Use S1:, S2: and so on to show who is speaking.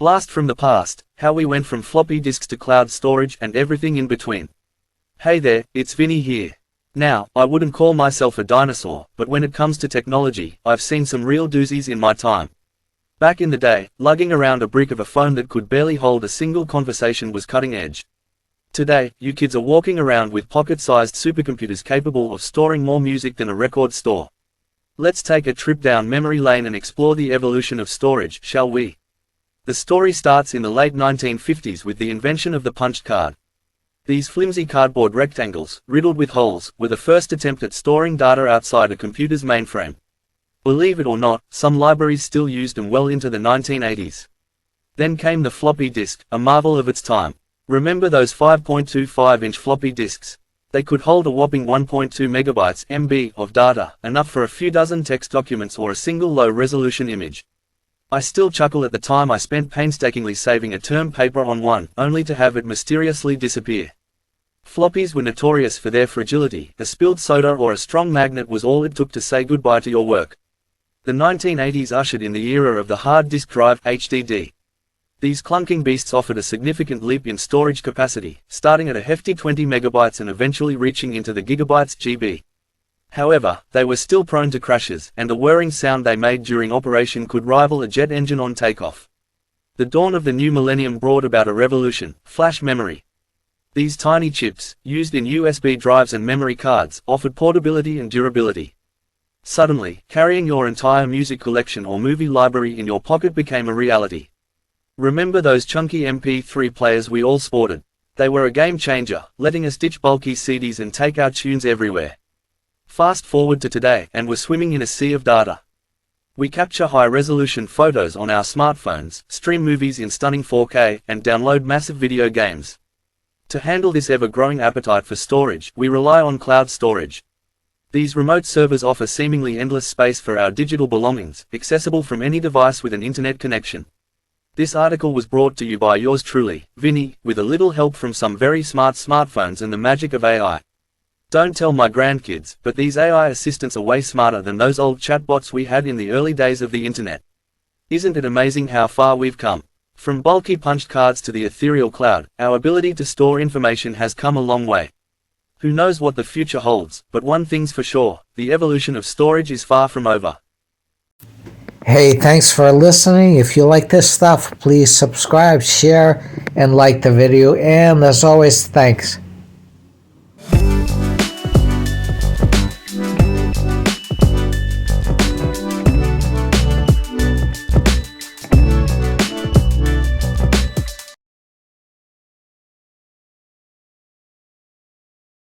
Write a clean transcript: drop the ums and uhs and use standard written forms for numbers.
S1: blast from the past, how we went from floppy disks to cloud storage and everything in between. Hey there, it's Vinny here. Now, I wouldn't call myself a dinosaur, but when it comes to technology, I've seen some real doozies in my time. Back in the day, lugging around a brick of a phone that could barely hold a single conversation was cutting edge. Today, you kids are walking around with pocket-sized supercomputers capable of storing more music than a record store. Let's take a trip down memory lane and explore the evolution of storage, shall we? The story starts in the late 1950s with the invention of the punched card. These flimsy cardboard rectangles, riddled with holes, were the first attempt at storing data outside a computer's mainframe. Believe it or not, some libraries still used them well into the 1980s. Then came the floppy disk, a marvel of its time. Remember those 5.25-inch floppy disks? They could hold a whopping 1.2 megabytes (MB) of data, enough for a few dozen text documents or a single low-resolution image. I still chuckle at the time I spent painstakingly saving a term paper on one, only to have it mysteriously disappear. Floppies were notorious for their fragility. A spilled soda or a strong magnet was all it took to say goodbye to your work. The 1980s ushered in the era of the hard disk drive (HDD). These clunking beasts offered a significant leap in storage capacity, starting at a hefty 20 megabytes and eventually reaching into the gigabytes GB. However, they were still prone to crashes, and the whirring sound they made during operation could rival a jet engine on takeoff. The dawn of the new millennium brought about a revolution: flash memory. These tiny chips, used in USB drives and memory cards, offered portability and durability. Suddenly, carrying your entire music collection or movie library in your pocket became a reality. Remember those chunky MP3 players we all sported? They were a game changer, letting us ditch bulky CDs and take our tunes everywhere. Fast forward to today, and we're swimming in a sea of data. We capture high-resolution photos on our smartphones, stream movies in stunning 4K, and download massive video games. To handle this ever-growing appetite for storage, we rely on cloud storage. These remote servers offer seemingly endless space for our digital belongings, accessible from any device with an internet connection. This article was brought to you by yours truly, Vinny, with a little help from some very smart smartphones and the magic of AI. Don't tell my grandkids, but these AI assistants are way smarter than those old chatbots we had in the early days of the internet. Isn't it amazing how far we've come? From bulky punched cards to the ethereal cloud, our ability to store information has come a long way. Who knows what the future holds, but one thing's for sure, the evolution of storage is far from over.
S2: Hey, thanks for listening. If you like this stuff, please subscribe, share, and like the video. And as always, thanks.